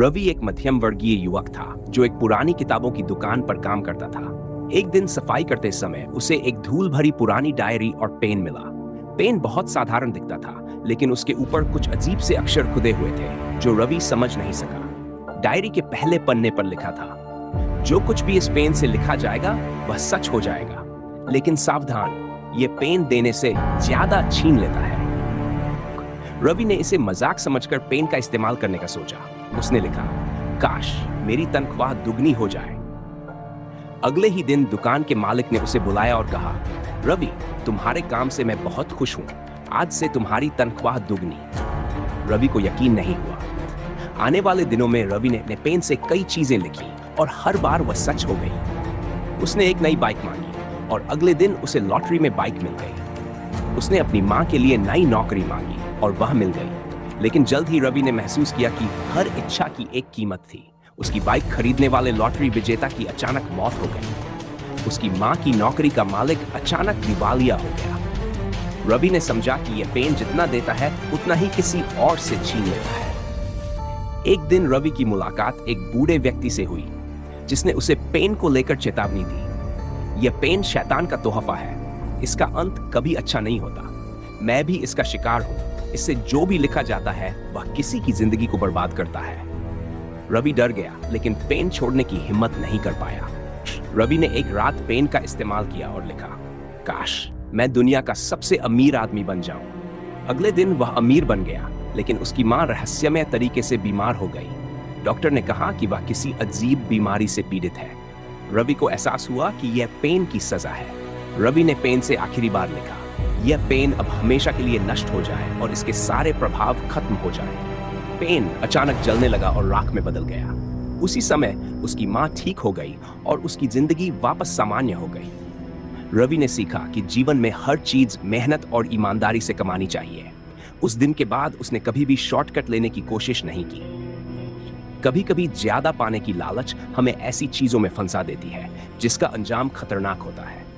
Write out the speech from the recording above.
रवि एक मध्यम वर्गीय युवक था जो एक पुरानी किताबों की दुकान पर काम करता था। एक दिन सफाई करते समय उसे एक धूल भरी पुरानी डायरी और पेन मिला। पेन बहुत साधारण दिखता था, लेकिन उसके ऊपर कुछ अजीब से अक्षर खुदे हुए थे जो रवि समझ नहीं सका। डायरी के पहले पन्ने पर लिखा था, जो कुछ भी इस पेन से लिखा जाएगा वह सच हो जाएगा, लेकिन सावधान, ये पेन देने से ज्यादा छीन लेता है। रवि ने इसे मजाक समझकर पेन का इस्तेमाल करने का सोचा। उसने लिखा, काश मेरी तनख्वाह दुगनी हो जाए। अगले ही दिन दुकान के मालिक ने उसे बुलाया और कहा, रवि, तुम्हारे काम से मैं बहुत खुश हूं। आज से तुम्हारी तनख्वाह दुगनी। रवि को यकीन नहीं हुआ। आने वाले दिनों में रवि ने अपने पेन से कई चीजें लिखी और हर बार वह सच हो गई। उसने एक नई बाइक मांगी और अगले दिन उसे लॉटरी में बाइक मिल गई। उसने अपनी मां के लिए नई नौकरी मांगी और वह मिल गई। लेकिन जल्द ही रवि ने महसूस किया कि हर इच्छा की एक कीमत थी। उसकी बाइक खरीदने वाले लॉटरी विजेता की अचानक मौत हो गई। उसकी मां की नौकरी का मालिक अचानक दिवालिया हो गया। रवि ने समझा कि यह पेन जितना देता है उतना ही किसी और से छीन लेता है। एक दिन रवि की मुलाकात एक बूढ़े व्यक्ति से हुई जिसने उसे पेन को लेकर चेतावनी दी। यह पेन शैतान का तोहफा है, इसका अंत कभी अच्छा नहीं होता। मैं भी इसका शिकार हूं। इससे जो भी लिखा जाता है वह किसी की जिंदगी को बर्बाद करता है। रवि डर गया, लेकिन पेन छोड़ने की हिम्मत नहीं कर पाया। रवि ने एक रात पेन का इस्तेमाल किया और लिखा, काश मैं दुनिया का सबसे अमीर आदमी बन जाऊं। अगले दिन वह अमीर बन गया, लेकिन उसकी मां रहस्यमय तरीके से बीमार हो गई। डॉक्टर ने कहा कि वह किसी अजीब बीमारी से पीड़ित है। रवि को एहसास हुआ कि यह पेन की सजा है। रवि ने पेन से आखिरी बार लिखा, यह पेन अब हमेशा के लिए नष्ट हो जाए और इसके सारे प्रभाव खत्म हो जाए। पेन अचानक जलने लगा और राख में बदल गया। उसी समय उसकी मां ठीक हो गई और उसकी जिंदगी वापस सामान्य हो गई। रवि ने सीखा कि जीवन में हर चीज मेहनत और ईमानदारी से कमानी चाहिए। उस दिन के बाद उसने कभी भी शॉर्टकट लेने की कोशिश नहीं की। कभी कभी ज्यादा पाने की लालच हमें ऐसी चीजों में फंसा देती है जिसका अंजाम खतरनाक होता है।